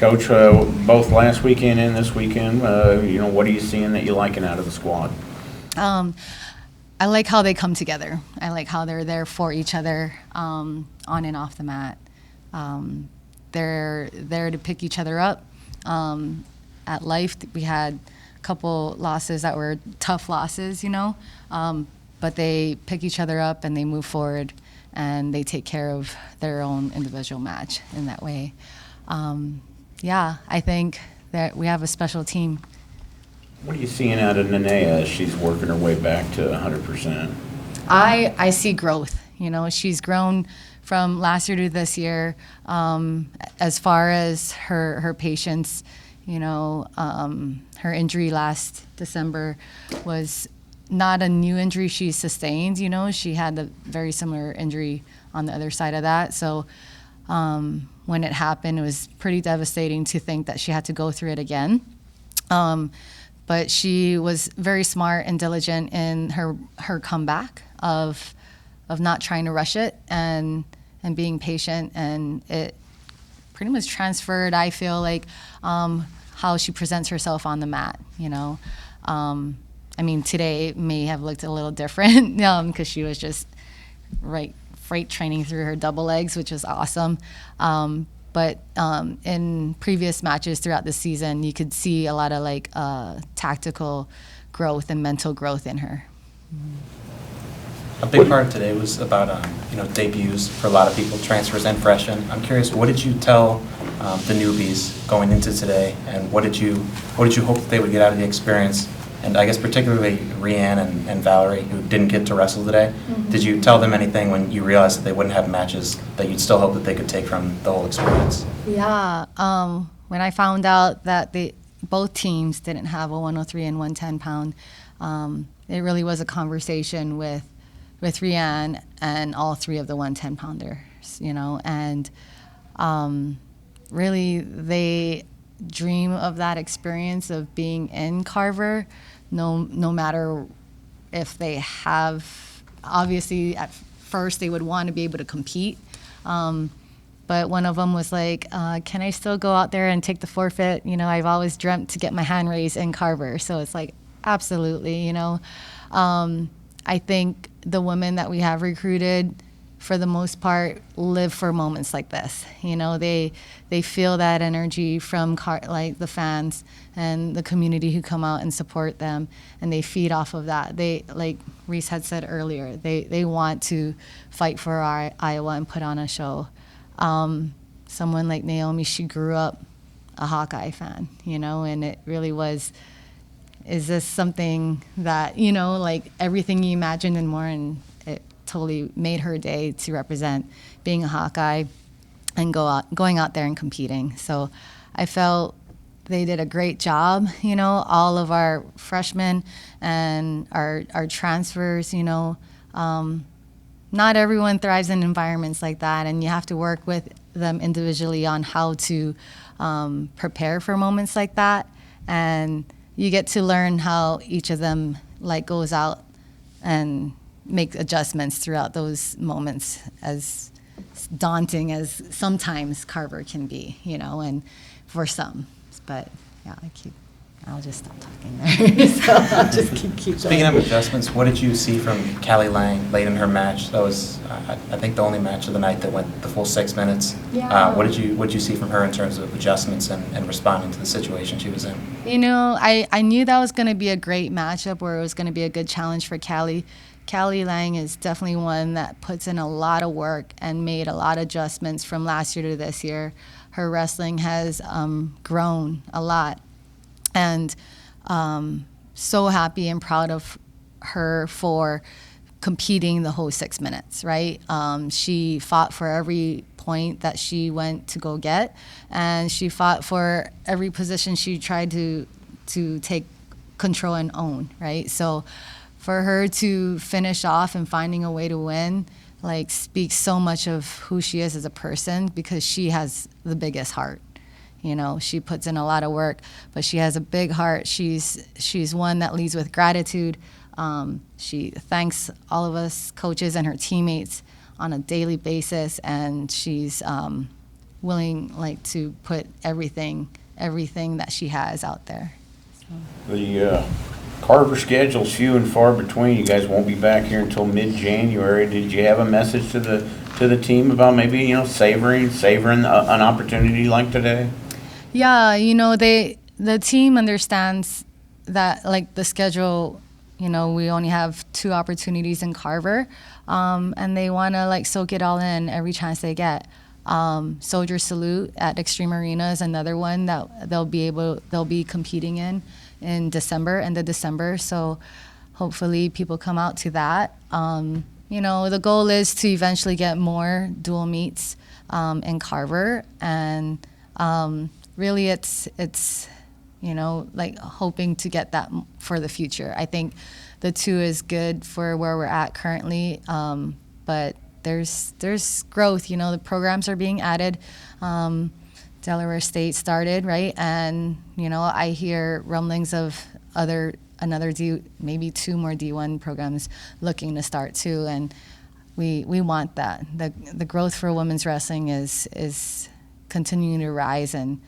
Coach, both last weekend and this weekend, what are you seeing that you're liking out of the squad? I like how they come together. I like how they're there for each other on and off the mat. They're there to pick each other up. At Life, we had a couple losses that were tough losses, but they pick each other up and they move forward and they take care of their own individual match in that way. I think that we have a special team. What are you seeing out of Nenea as she's working her way back to 100%? I see growth. She's grown from last year to this year. As far as her patience, her injury last December was not a new injury she sustained. She had a very similar injury on the other side of that. So when it happened, it was pretty devastating to think that she had to go through it again. But she was very smart and diligent in her comeback of not trying to rush it and being patient, and it pretty much transferred, I feel like, how she presents herself on the mat. Today may have looked a little different because she was just freight training through her double legs, which was awesome. But in previous matches throughout the season, you could see a lot of tactical growth and mental growth in her. A big part of today was about debuts for a lot of people, transfers and freshmen. I'm curious, what did you tell the newbies going into today, and what did you hope that they would get out of the experience? And I guess particularly Rianne and Valerie, who didn't get to wrestle today. Mm-hmm. Did you tell them anything when you realized that they wouldn't have matches that you'd still hope that they could take from the whole experience? Yeah. When I found out that both teams didn't have a 103 and 110 pound, it really was a conversation with Rianne and all three of the 110 pounders, and really they dream of that experience of being in Carver, no matter if they have, obviously at first they would want to be able to compete, but one of them was like, can I still go out there and take the forfeit? I've always dreamt to get my hand raised in Carver. So it's like, absolutely. I think the women that we have recruited, for the most part, live for moments like this. They feel that energy from the fans and the community who come out and support them, and they feed off of that. They, like Reese had said earlier, they want to fight for our Iowa and put on a show. Someone like Naomi, she grew up a Hawkeye fan, and it really was, is this something that, like everything you imagined and more, and it totally made her day to represent being a Hawkeye and going out there and competing. So I felt they did a great job, all of our freshmen and our transfers, not everyone thrives in environments like that, and you have to work with them individually on how to prepare for moments like that. And you get to learn how each of them goes out and make adjustments throughout those moments, as daunting as sometimes Carver can be, and for some. But yeah, I'll just stop talking there. So I'll just keep Speaking going. of adjustments, what did you see from Callie Lang late in her match? That was, I think, the only match of the night that went the full 6 minutes. Yeah. What did you see from her in terms of adjustments and responding to the situation she was in? I knew that was going to be a great matchup, where it was going to be a good challenge for Callie. Callie Lang is definitely one that puts in a lot of work and made a lot of adjustments from last year to this year. Her wrestling has grown a lot. And so happy and proud of her for competing the whole 6 minutes, right? She fought for every point that she went to go get, and she fought for every position she tried to take control and own, right? So for her to finish off and finding a way to win, speaks so much of who she is as a person, because she has the biggest heart. She puts in a lot of work, but she has a big heart. She's one that leads with gratitude. She thanks all of us coaches and her teammates on a daily basis, and she's willing like to put everything that she has out there. The Carver schedule's few and far between. You guys won't be back here until mid-January. Did you have a message to the team about maybe, you know, savoring an opportunity like today? Yeah, you know, the team understands that, like, the schedule, you know, we only have 2 opportunities in Carver, and they want to, like, soak it all in every chance they get. Soldier Salute at Extreme Arena is another one that they'll be competing in December, end of December. So hopefully people come out to that. You know, the goal is to eventually get more dual meets in Carver, and really it's you know, like, hoping to get that for the future. I think the 2 is good for where we're at currently, but there's growth. You know, the programs are being added. Delaware State started, right? And, you know, I hear rumblings of maybe 2 more D1 programs looking to start too, and we want that. The growth for women's wrestling is continuing to rise, and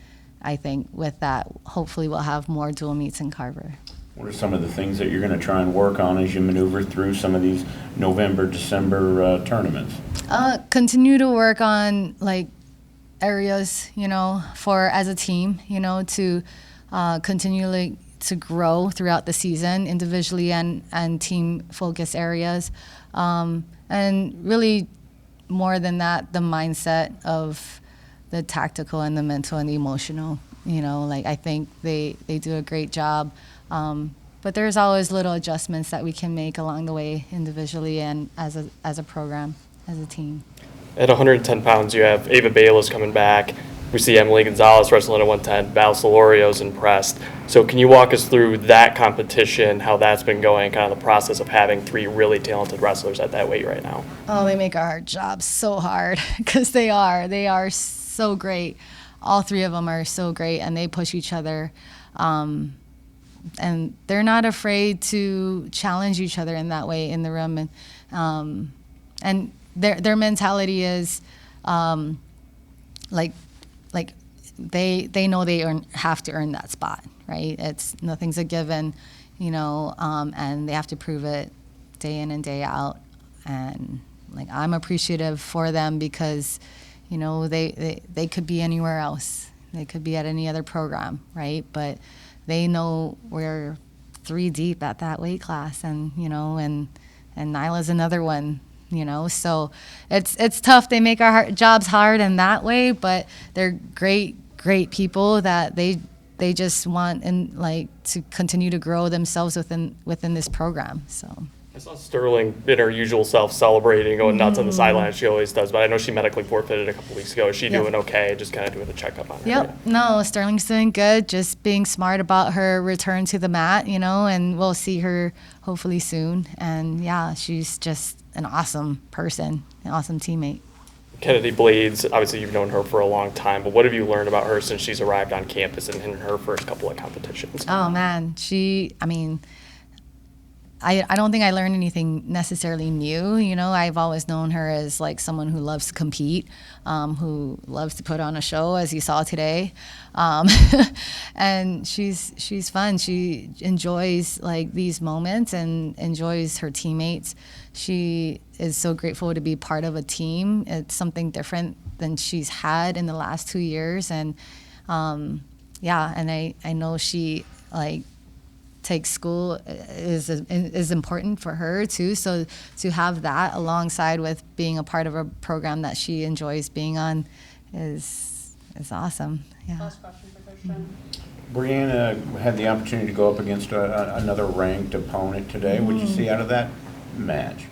I think with that, hopefully we'll have more dual meets in Carver. What are some of the things that you're going to try and work on as you maneuver through some of these November, December tournaments? Continue to work on, like, areas, you know, for as a team, you know, to continually to grow throughout the season, individually and team focus areas, and really more than that, the mindset of the tactical and the mental and the emotional. You know, like, I think they do a great job, but there's always little adjustments that we can make along the way, individually and as a program, as a team. At 110 pounds, you have Ava Bayless coming back. We see Emily Gonzalez wrestling at 110. Val Solorio's impressed. So can you walk us through that competition, how that's been going, kind of the process of having 3 really talented wrestlers at that weight right now? Oh, they make our job so hard, because they are so great. All 3 of them are so great, and they push each other. And they're not afraid to challenge each other in that way in the room. And their mentality is like they know they have to earn that spot, right? Nothing's a given, you know, and they have to prove it day in and day out. And, like, I'm appreciative for them, because, you know, they could be anywhere else. They could be at any other program, right? But they know we're 3 deep at that weight class, and, you know, and Nyla's another one, you know. So it's tough. They make our jobs hard in that way, but they're great people that they just want, and, like, to continue to grow themselves within this program. So I saw Sterling in her usual self celebrating, going nuts on the sideline, as she always does, but I know she medically forfeited a couple weeks ago. Is she doing okay? Just kind of doing a checkup on her? Yep. No, Sterling's doing good. Just being smart about her return to the mat, you know, and we'll see her hopefully soon. And, yeah, she's just an awesome person, an awesome teammate. Kennedy Blades, obviously you've known her for a long time, but what have you learned about her since she's arrived on campus and in her first couple of competitions? Oh, man. I don't think I learned anything necessarily new. You know, I've always known her as, like, someone who loves to compete, who loves to put on a show, as you saw today. And she's fun. She enjoys, like, these moments and enjoys her teammates. She is so grateful to be part of a team. It's something different than she's had in the last 2 years. And, yeah, and I know she, like, take school is important for her too. So to have that alongside with being a part of a program that she enjoys being on is awesome. Yeah. Last question for Christian. Brianna had the opportunity to go up against another ranked opponent today. What did you see out of that match?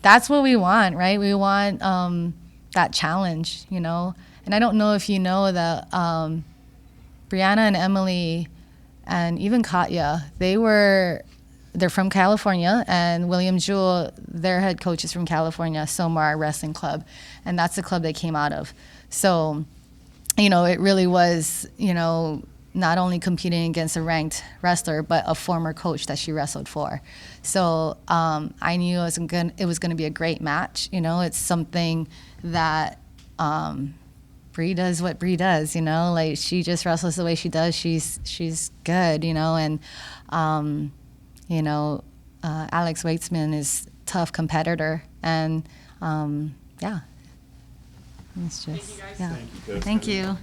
That's what we want, right? We want that challenge, you know. And I don't know if you know that Brianna and Emily and even Katya, they're from California, and William Jewell, their head coach is from California, Somar Wrestling Club, and that's the club they came out of. So, you know, it really was, you know, not only competing against a ranked wrestler, but a former coach that she wrestled for. So I knew it was going to be a great match. You know, it's something that Bree does what Bree does, you know, like she just wrestles the way she does. She's good, you know, and you know, Alex Weitzman is tough competitor, and yeah, it's just yeah. Thank you, Coach. Thank you.